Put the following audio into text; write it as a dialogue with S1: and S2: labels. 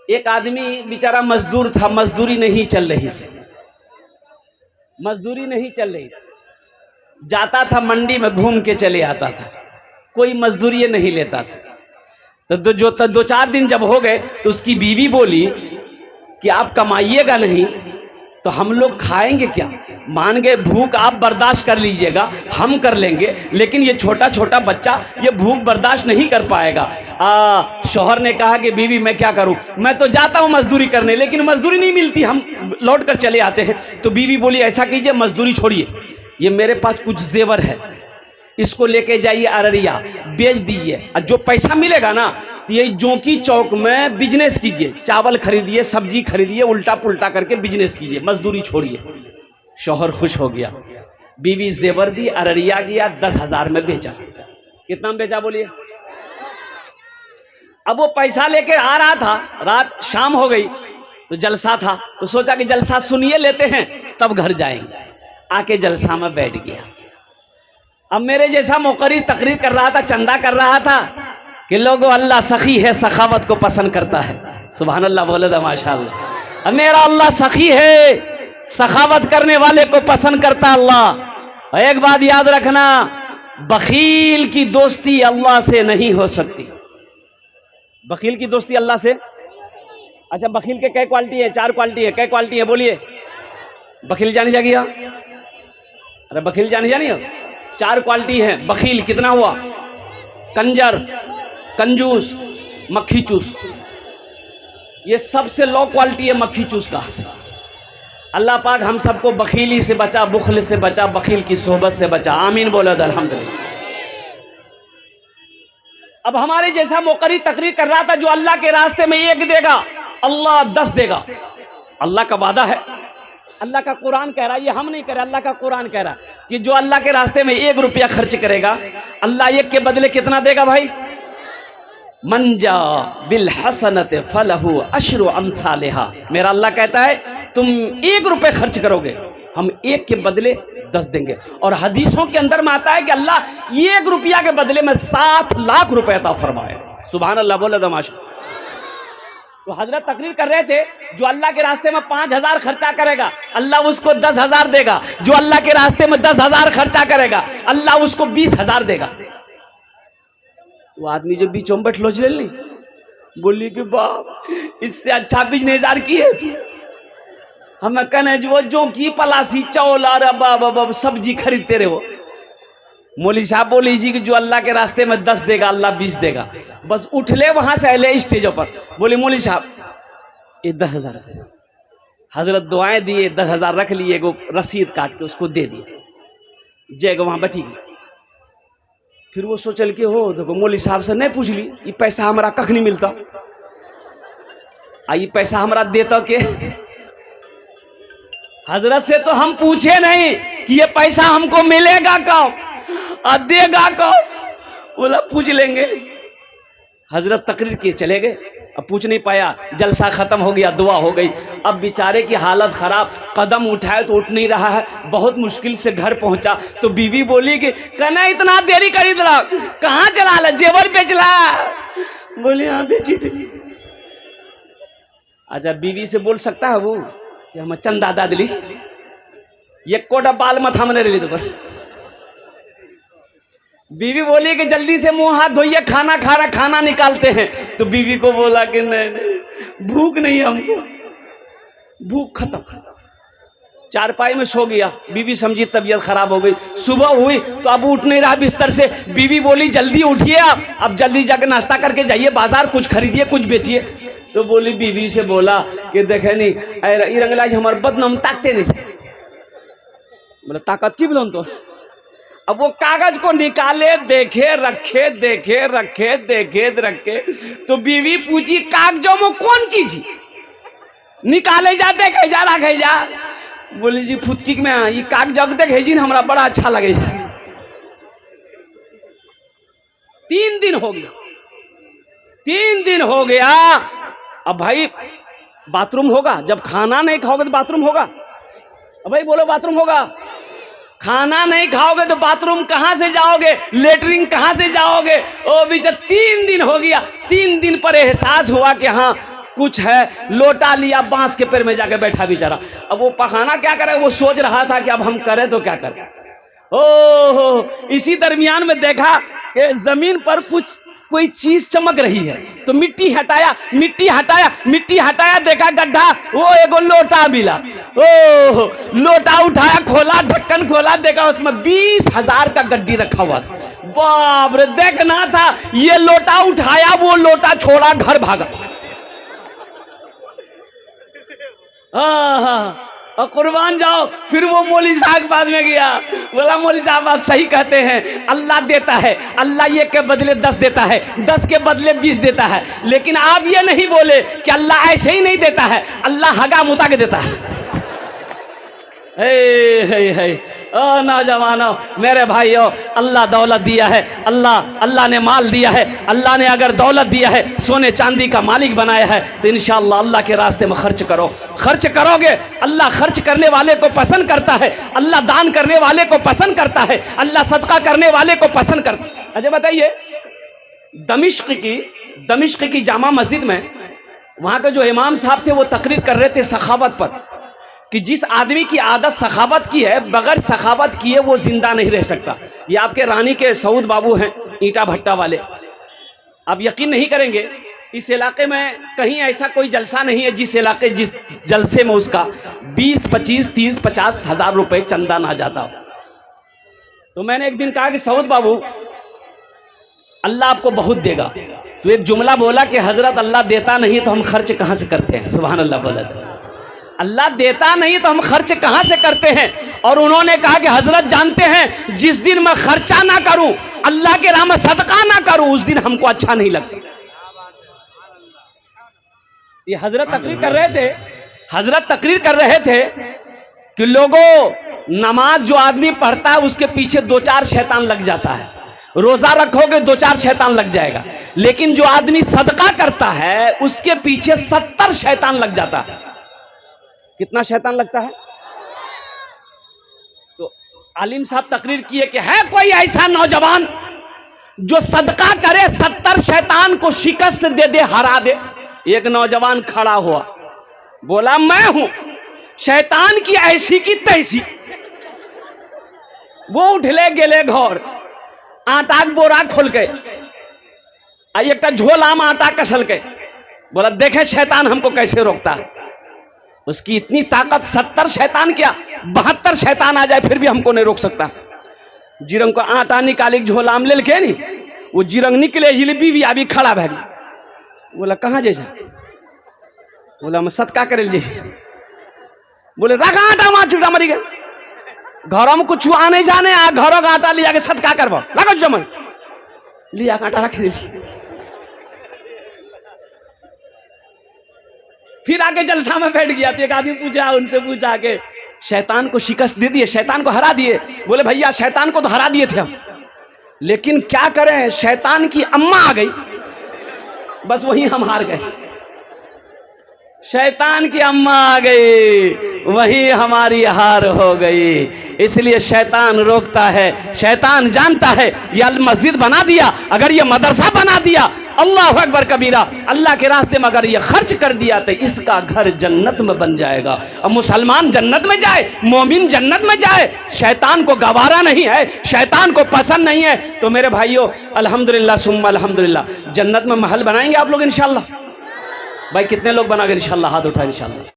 S1: एक आदमी बेचारा मजदूर था, मजदूरी नहीं चल रही थी, मजदूरी नहीं चल रही थी। जाता था मंडी में, घूम के चले आता था, कोई मजदूरी नहीं लेता था। तो दो चार दिन जब हो गए तो उसकी बीवी बोली कि आप कमाइएगा नहीं तो हम लोग खाएंगे क्या? मान गए भूख आप बर्दाश्त कर लीजिएगा, हम कर लेंगे, लेकिन ये छोटा छोटा बच्चा ये भूख बर्दाश्त नहीं कर पाएगा। शौहर ने कहा कि बीवी मैं क्या करूं, मैं तो जाता हूं मजदूरी करने, लेकिन मजदूरी नहीं मिलती, हम लौट कर चले आते हैं। तो बीवी बोली ऐसा कीजिए, मजदूरी छोड़िए, ये मेरे पास कुछ जेवर है, इसको लेके जाइए अररिया, बेच दीजिए, और जो पैसा मिलेगा ना तो ये जोंकी चौक में बिजनेस कीजिए, चावल खरीदिए, सब्जी खरीदिए, उल्टा पुल्टा करके बिजनेस कीजिए, मजदूरी छोड़िए। शौहर खुश हो गया, बीवी जेवर दी, अररिया गया, 10,000 में बेचा। कितना में बेचा बोलिए? अब वो पैसा लेके आ रहा था, रात शाम हो गई तो जलसा था, तो सोचा कि जलसा सुनिए लेते हैं तब घर जाएंगे। आके जलसा में बैठ गया। अब मेरे जैसा मुकर्री तकरीर कर रहा था, चंदा कर रहा था कि लोगों अल्लाह सखी है, सखावत को पसंद करता है। सुभान अल्लाह बोले तो माशाअल्लाह। मेरा अल्लाह सखी है, सखावत करने वाले को पसंद करता अल्लाह। और एक बात याद रखना, बखील की दोस्ती अल्लाह से नहीं हो सकती। बखील की दोस्ती अल्लाह से, अच्छा बखील के कई क्वालिटी है? 4 क्वालिटी है। कई क्वालिटी है बोलिए? बखील जानी जाएगी? अरे बखील जानी हो? 4 क्वालिटी है। बखील कितना हुआ? कंजर, कंजूस, मक्खी चूस। ये सबसे लो क्वालिटी है मक्खी चूस का। अल्लाह पाक हम सबको बखीली से बचा, बुखल से बचा, बखील की सोहबत से बचा। आमीन बोलो अल्हम्दुलिल्लाह। अब हमारे जैसा मुकर्री तकरीर कर रहा था, जो अल्लाह के रास्ते में 1 देगा अल्लाह 10 देगा। अल्लाह का वादा है, अल्लाह का कुरान कह रहा है, ये हम नहीं कह रहे, अल्लाह का कुरान कह रहा है कि जो अल्लाह के रास्ते में 1 रुपया खर्च करेगा अल्लाह 1 के बदले कितना देगा भाई? मंजा बिल हसनत फलहु अशरु अमसालिहा। मेरा अल्लाह कहता है तुम 1 रुपये खर्च करोगे, हम 1 के बदले 10 देंगे। और हदीसों के अंदर में आता है कि अल्लाह 1 रुपया के बदले में 7 लाख रुपए अता फरमाए। सुभान अल्लाह बोले दमाशा। तो हजरत तकरीर कर रहे थे, जो अल्लाह के रास्ते में 5,000 खर्चा करेगा अल्लाह उसको 10,000 देगा, जो अल्लाह के रास्ते में 10,000 खर्चा करेगा अल्लाह उसको 20,000 देगा। तो आदमी जो बीच में बैठ लो चल ली, बोली कि बाप इससे अच्छा बिजनेस यार की है थी। हमें कहने जो की पलासी चौल और सब्जी खरीदते रहे हो। मौली साहब बोली जी कि जो अल्लाह के रास्ते में 10 देगा अल्लाह 20 देगा। बस उठ ले वहां से अले स्टेजों पर, बोले मौली साहब ये 10,000। हजरत दुआएं दिए, 10,000 रख लिए, एगो रसीद काट के उसको दे दिए, जय वहां बैठी गई। फिर वो सोचल के हो देखो मौली साहब से नहीं पूछ ली, ये पैसा हमारा कख नहीं मिलता, ये पैसा हमारा देता के? हजरत से तो हम पूछे नहीं कि ये पैसा हमको मिलेगा कब और देगा कब, बोला पूछ लेंगे। हजरत तकरीर किए चले गए, अब पूछ नहीं पाया, जलसा खत्म हो गया, दुआ हो गई। अब बेचारे की हालत खराब, कदम उठाए तो उठ नहीं रहा है, बहुत मुश्किल से घर पहुंचा। तो बीवी बोली कि कहना इतना देरी कर रहा, कहाँ चला ला, जेवर बेच ला? बोली हाँ बेची थी। अच्छा बीवी से बोल सकता है वो कि हम चंदा दा दिली, ये कोटा बाल मत हमने रही तो पर। बीवी बोली कि जल्दी से मुंह हाथ धोइए, खाना खा रहा, खाना निकालते हैं। तो बीवी को बोला कि नहीं भूख नहीं है हमको, भूख खत्म। चारपाई में सो गया, बीवी समझी तबीयत खराब हो गई। सुबह हुई तो अब उठ नहीं रहा बिस्तर से। बीवी बोली जल्दी उठिए आप, अब जल्दी जाकर नाश्ता करके जाइए बाजार, कुछ खरीदिए कुछ बेचिए। तो बोली बीवी से बोला कि देखे नहीं रंगलाज हमारे बदनाम ताकते नहीं, बोला ताकत की बोलो तो। अब वो कागज को निकाले, देखे रखे, देखे रखे, देखे रखे। तो बीवी पूछी कागजों में कौन की चीज निकाले जा, देखे जा, रखे जा। बोली जी फुटकी में ये कागज देखे जी हमरा बड़ा अच्छा लगे। 3 दिन हो गया, 3 दिन हो गया। अब भाई बाथरूम होगा, जब खाना नहीं खाओगे तो बाथरूम होगा? अब भाई बोलो बाथरूम होगा? खाना नहीं खाओगे तो बाथरूम कहां से जाओगे, लेटरिन कहां से जाओगे? ओ बेटा 3 दिन हो गया। 3 दिन पर एहसास हुआ कि हाँ कुछ है, लोटा लिया, बांस के पेड़ में जाके बैठा बेचारा। अब वो पखाना क्या करे, वो सोच रहा था कि अब हम करें तो क्या करें। ओहो, इसी दरमियान में देखा कि जमीन पर कोई चीज चमक रही है, तो मिट्टी हटाया, देखा गड्ढा, वो एगो लोटा मिला। ओह, लोटा उठाया, खोला, ढक्कन खोला, देखा उसमें 20,000 का गड्डी रखा हुआ था। बाप रे, देखना था, ये लोटा उठाया, वो लोटा छोड़ा, घर भागा। हाँ, और कुर्बान जाओ। फिर वो मौलवी साहब के पास में गया, बोला मौलवी साहब आप सही कहते हैं, अल्लाह देता है, अल्लाह ये के बदले 10 देता है, 10 के बदले 20 देता है, लेकिन आप ये नहीं बोले कि अल्लाह ऐसे ही नहीं देता है, अल्लाह हगा मुता के देता है। नौजवानों, मेरे भाइयों, अल्लाह दौलत दिया है, अल्लाह ने माल दिया है, अल्लाह ने अगर दौलत दिया है, सोने चांदी का मालिक बनाया है, तो इंशाअल्लाह अल्लाह के रास्ते में खर्च करो। खर्च करोगे, अल्लाह खर्च करने वाले को पसंद करता है, अल्लाह दान करने वाले को पसंद करता है, अल्लाह सदका करने वाले को पसंद करता है। अच्छा बताइए, दमिश्क की जामा मस्जिद में वहाँ के जो इमाम साहब थे वो तकरीर कर रहे थे सखावत पर, कि जिस आदमी की आदत सखावत की है, बगैर सखावत किए वो जिंदा नहीं रह सकता। ये आपके रानी के सऊद बाबू हैं, ईंटा भट्टा वाले। आप यकीन नहीं करेंगे, इस इलाके में कहीं ऐसा कोई जलसा नहीं है जिस जलसे में उसका 20, 25, 30, 50 हज़ार रुपये चंदा ना जाता हो। तो मैंने एक दिन कहा कि सऊद बाबू, अल्लाह आपको बहुत देगा। तो एक जुमला बोला कि हजरत अल्लाह देता नहीं तो हम खर्च कहाँ से करते हैं। सुभान अल्लाह बोला था, अल्लाह देता नहीं तो हम खर्च कहाँ से करते हैं। और उन्होंने कहा कि हजरत जानते हैं, जिस दिन मैं खर्चा ना करूं, अल्लाह के राह में सदका ना करूं, उस दिन हमको अच्छा नहीं लगता। ये हजरत तकरीर कर रहे थे कि लोगों, नमाज जो आदमी पढ़ता है उसके पीछे 2-4 शैतान लग जाता है। रोजा रखोगे 2-4 शैतान लग जाएगा, लेकिन जो आदमी सदका करता है उसके पीछे 70 शैतान लग जाता है। कितना शैतान लगता है? तो आलिम साहब तकरीर किए कि है कोई ऐसा नौजवान जो सदका करे, 70 शैतान को शिकस्त दे दे, हरा दे। एक नौजवान खड़ा हुआ, बोला मैं हूं, शैतान की ऐसी की तैसी। वो उठले गेले घर, आटा बोरा खोल के एक झोला में आटा कसल के, बोला देखे शैतान हमको कैसे रोकता है। उसकी इतनी ताकत, 70 शैतान क्या, 72 शैतान आ जाए फिर भी हमको नहीं रोक सकता। जिरंग को आटा निकाली, झोला में ले के नहीं, वो जिरंग निकले, जिलेबी भी अभी खड़ा भैग। बोला कहाँ जैसा? बोला मैं सदका करे ले। बोले रखा आटा वहां, चूटा मरी गए। घरों में कुछ आने जाने, घरों का आटा लिया के सदका करवा, लगा जमन लिया आटा रख दी। फिर आके जलसा में बैठ गया। तो एक आदमी उनसे पूछा कि शैतान को शिकस्त दे दिए, शैतान को हरा दिए? बोले भैया शैतान को तो हरा दिए थे हम, लेकिन क्या करें, शैतान की अम्मा आ गई, बस वहीं हम हार गए। शैतान की अम्मा आ गई, वही हमारी हार हो गई। इसलिए शैतान रोकता है, शैतान जानता है ये मस्जिद बना दिया, अगर ये मदरसा बना दिया, अल्लाह अकबर कबीरा, अल्लाह के रास्ते में अगर ये खर्च कर दिया तो इसका घर जन्नत में बन जाएगा। अब मुसलमान जन्नत में जाए, मोमिन जन्नत में जाए, शैतान को गवारा नहीं है, शैतान को पसंद नहीं है। तो मेरे भाइयों, अल्हम्दुलिल्लाह सुम्मा अल्हम्दुलिल्लाह, जन्नत में महल बनाएंगे आप लोग इंशाअल्लाह। भाई कितने लोग बनाएंगे इंशाअल्लाह? हाथ उठाए इंशाअल्लाह।